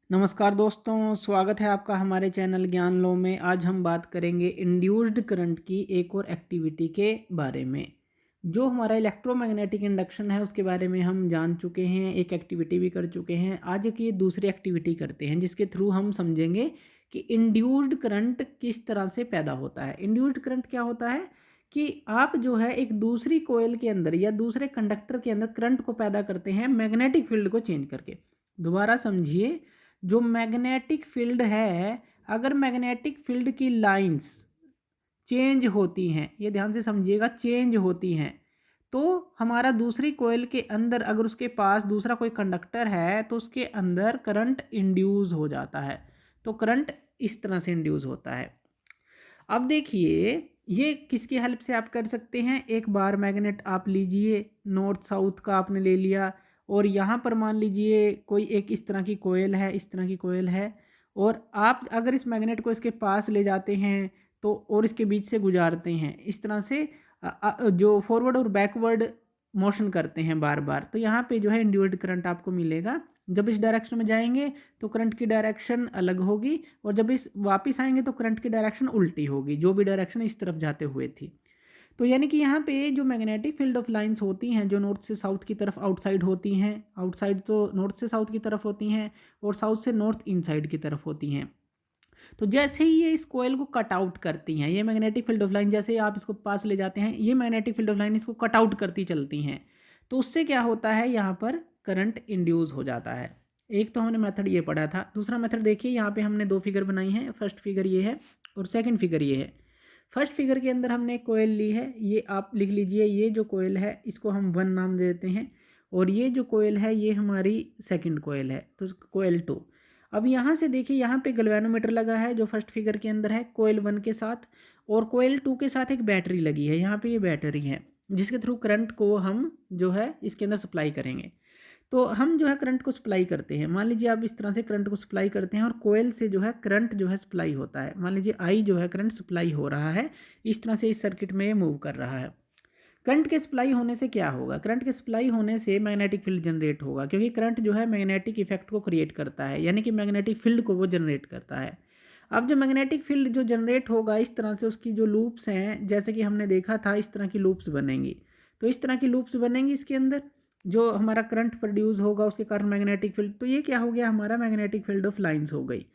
नमस्कार दोस्तों, स्वागत है आपका हमारे चैनल ज्ञान लो में। आज हम बात करेंगे इंड्यूस्ड करंट की एक और एक्टिविटी के बारे में। जो हमारा इलेक्ट्रोमैग्नेटिक इंडक्शन है उसके बारे में हम जान चुके हैं, एक एक्टिविटी भी कर चुके हैं। आज एक ये दूसरी एक्टिविटी करते हैं जिसके थ्रू हम समझेंगे कि इंड्यूस्ड करंट किस तरह से पैदा होता है। इंड्यूस्ड करंट क्या होता है कि आप जो है एक दूसरी कोयल के अंदर या दूसरे कंडक्टर के अंदर करंट को पैदा करते हैं मैग्नेटिक फील्ड को चेंज करके। दोबारा समझिए, जो मैग्नेटिक फील्ड है, अगर मैग्नेटिक फील्ड की लाइंस चेंज होती हैं, ये ध्यान से समझिएगा, चेंज होती हैं, तो हमारा दूसरी कोयल के अंदर अगर उसके पास दूसरा कोई कंडक्टर है तो उसके अंदर करंट इंड्यूस हो जाता है। तो करंट इस तरह से इंड्यूस होता है। अब देखिए, ये किसकी हेल्प से आप कर सकते हैं। एक बार मैग्नेट आप लीजिए, नॉर्थ साउथ का आपने ले लिया, और यहाँ पर मान लीजिए कोई एक इस तरह की कोयल है, इस तरह की कोयल है, और आप अगर इस मैग्नेट को इसके पास ले जाते हैं तो और इसके बीच से गुजारते हैं इस तरह से, जो फॉरवर्ड और बैकवर्ड मोशन करते हैं बार बार, तो यहाँ पे जो है इंड्यूस्ड करंट आपको मिलेगा। जब इस डायरेक्शन में जाएंगे तो करंट की डायरेक्शन अलग होगी, और जब इस वापस आएंगे तो करंट की डायरेक्शन उल्टी होगी, जो भी डायरेक्शन इस तरफ जाते हुए थी। तो यानी कि यहाँ पे जो मैग्नेटिक फील्ड ऑफ लाइंस होती हैं, जो नॉर्थ से साउथ की तरफ आउटसाइड होती हैं, आउटसाइड तो नॉर्थ से साउथ की तरफ होती हैं, और साउथ से नॉर्थ इनसाइड की तरफ होती हैं। तो जैसे ही ये इस कोयल को कट आउट करती हैं, ये मैग्नेटिक फील्ड ऑफ लाइन, जैसे ही आप इसको पास ले जाते हैं, ये मैग्नेटिक फील्ड ऑफ लाइन इसको कट आउट करती चलती हैं, तो उससे क्या होता है, यहाँ पर करंट इंड्यूस हो जाता है। एक तो हमने मेथड ये पढ़ा था। दूसरा मेथड देखिए, यहाँ पे हमने दो फिगर बनाई हैं। फर्स्ट फिगर ये है और सेकंड फिगर ये है। फर्स्ट फिगर के अंदर हमने कोयल ली है, ये आप लिख लीजिए, ये जो कोयल है इसको हम 1 नाम देते हैं, और ये जो कोयल है ये हमारी सेकंड कोयल है, तो कोयल 2। अब यहाँ से देखिए, यहाँ पे गैल्वेनोमीटर लगा है जो फर्स्ट फिगर के अंदर है कोयल 1 के साथ, और कोयल 2 के साथ एक बैटरी लगी है। यहाँ पे ये बैटरी है जिसके थ्रू करंट को हम जो है इसके अंदर सप्लाई करेंगे। तो हम जो है करंट को सप्लाई करते हैं। मान लीजिए आप इस तरह से करंट को सप्लाई करते हैं और कोयल से जो है करंट जो है सप्लाई होता है। मान लीजिए आई जो है करंट सप्लाई हो रहा है, इस तरह से इस सर्किट में ये मूव कर रहा है। करंट के सप्लाई होने से क्या होगा, करंट के सप्लाई होने से मैग्नेटिक फील्ड जनरेट होगा, क्योंकि करंट जो है मैग्नेटिक इफेक्ट को क्रिएट करता है, यानी कि मैग्नेटिक फील्ड को वो जनरेट करता है। अब जो मैग्नेटिक फील्ड जो जनरेट होगा, इस तरह से उसकी जो लूप्स हैं, जैसे कि हमने देखा था, इस तरह की लूप्स बनेंगी। तो इस तरह की लूप्स बनेंगी इसके अंदर, जो हमारा करंट प्रोड्यूस होगा उसके कारण मैग्नेटिक फील्ड, तो ये क्या हो गया, हमारा मैग्नेटिक फील्ड ऑफ लाइंस हो गई।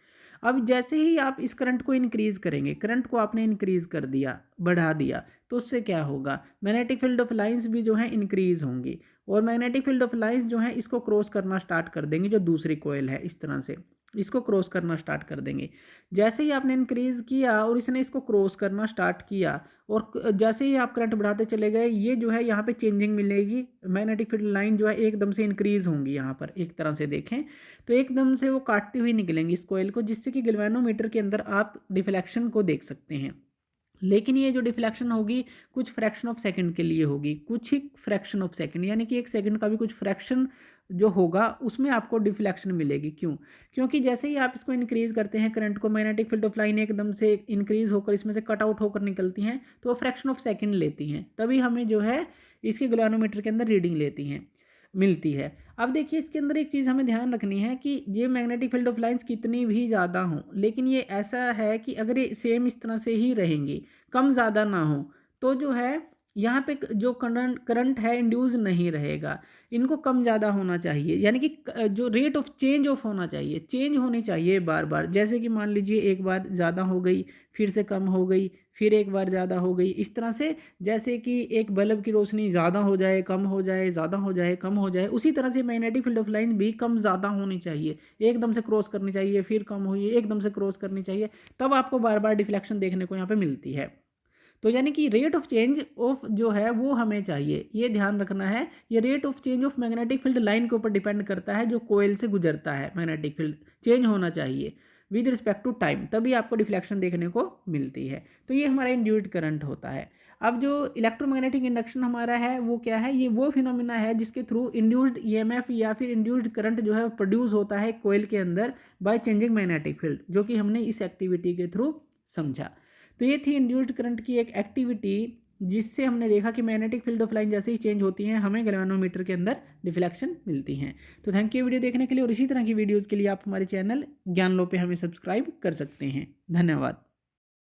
अब जैसे ही आप इस करंट को इंक्रीज करेंगे, करंट को आपने इंक्रीज कर दिया, बढ़ा दिया, तो उससे क्या होगा, मैग्नेटिक फील्ड ऑफ लाइंस भी जो है इंक्रीज होंगी, और मैग्नेटिक फील्ड ऑफ लाइंस जो है इसको क्रॉस करना स्टार्ट कर देंगे, जो दूसरी कोयल है इस तरह से इसको क्रॉस करना स्टार्ट कर देंगे। जैसे ही आपने इंक्रीज किया और इसने इसको क्रॉस करना स्टार्ट किया, और जैसे ही आप करंट बढ़ाते चले गए, ये जो है यहाँ पे चेंजिंग मिलेगी, मैग्नेटिक फील्ड लाइन जो है एकदम से इंक्रीज होंगी। यहाँ पर एक तरह से देखें तो एकदम से वो काटती हुई निकलेंगी इस कोयल को, जिससे कि गैल्वेनोमीटर के अंदर आप डिफ्लेक्शन को देख सकते हैं। लेकिन ये जो डिफ्लेक्शन होगी कुछ फ्रैक्शन ऑफ सेकंड के लिए होगी, कुछ ही फ्रैक्शन ऑफ सेकंड, यानी कि एक सेकंड का भी कुछ फ्रैक्शन जो होगा उसमें आपको डिफ्लेक्शन मिलेगी। क्यों, क्योंकि जैसे ही आप इसको इंक्रीज करते हैं करंट को, मैग्नेटिक फील्ड ऑफ लाइन एकदम से इंक्रीज होकर इसमें से कट आउट होकर निकलती हैं, तो वो फ्रैक्शन ऑफ सेकंड लेती हैं, तभी हमें जो है इसके गैल्वेनोमीटर के अंदर रीडिंग लेती हैं, मिलती है। अब देखिए, इसके अंदर एक चीज़ हमें ध्यान रखनी है कि ये मैग्नेटिक फील्ड ऑफ लाइंस कितनी भी ज़्यादा हों, लेकिन ये ऐसा है कि अगर ये सेम इस तरह से ही रहेंगी, कम ज़्यादा ना हो, तो जो है यहाँ पे जो करंट करंट है इंड्यूस नहीं रहेगा। इनको कम ज़्यादा होना चाहिए, यानी कि जो रेट ऑफ चेंज ऑफ होना चाहिए, चेंज होनी चाहिए बार बार। जैसे कि मान लीजिए एक बार ज़्यादा हो गई, फिर से कम हो गई, फिर एक बार ज़्यादा हो गई, इस तरह से। जैसे कि एक बल्ब की रोशनी ज़्यादा हो जाए, कम हो जाए, ज़्यादा हो जाए, कम हो जाए, उसी तरह से मैग्नेटिक फील्ड ऑफ लाइन भी कम ज़्यादा होनी चाहिए। एकदम से क्रॉस करनी चाहिए, फिर कम हुई, एकदम से क्रॉस करनी चाहिए, तब आपको बार बार डिफ्लेक्शन देखने को यहाँ पे मिलती है। तो यानी कि रेट ऑफ चेंज ऑफ जो है वो हमें चाहिए, ये ध्यान रखना है। ये rate of change of magnetic field line के ऊपर डिपेंड करता है, जो कोयल से गुजरता है मैग्नेटिक फील्ड चेंज होना चाहिए विद रिस्पेक्ट टू टाइम, तभी आपको डिफ्लेक्शन देखने को मिलती है। तो ये हमारा इंड्यूस्ड करंट होता है। अब जो इलेक्ट्रोमैग्नेटिक इंडक्शन हमारा है वो क्या है, ये वो फिनोमिना है जिसके थ्रू इंड्यूस्ड ईएमएफ या फिर इंड्यूस्ड करंट जो है प्रोड्यूस होता है कोयल के अंदर बाय चेंजिंग मैग्नेटिक फील्ड, जो कि हमने इस एक्टिविटी के थ्रू समझा। तो ये थी इंड्यूस्ड करंट की एक एक्टिविटी जिससे हमने देखा कि मैग्नेटिक फील्ड ऑफ लाइन जैसे ही चेंज होती हैं हमें गैल्वेनोमीटर के अंदर डिफ्लेक्शन मिलती हैं। तो थैंक यू वीडियो देखने के लिए, और इसी तरह की वीडियोज़ के लिए आप हमारे चैनल ज्ञान लो पे हमें सब्सक्राइब कर सकते हैं। धन्यवाद।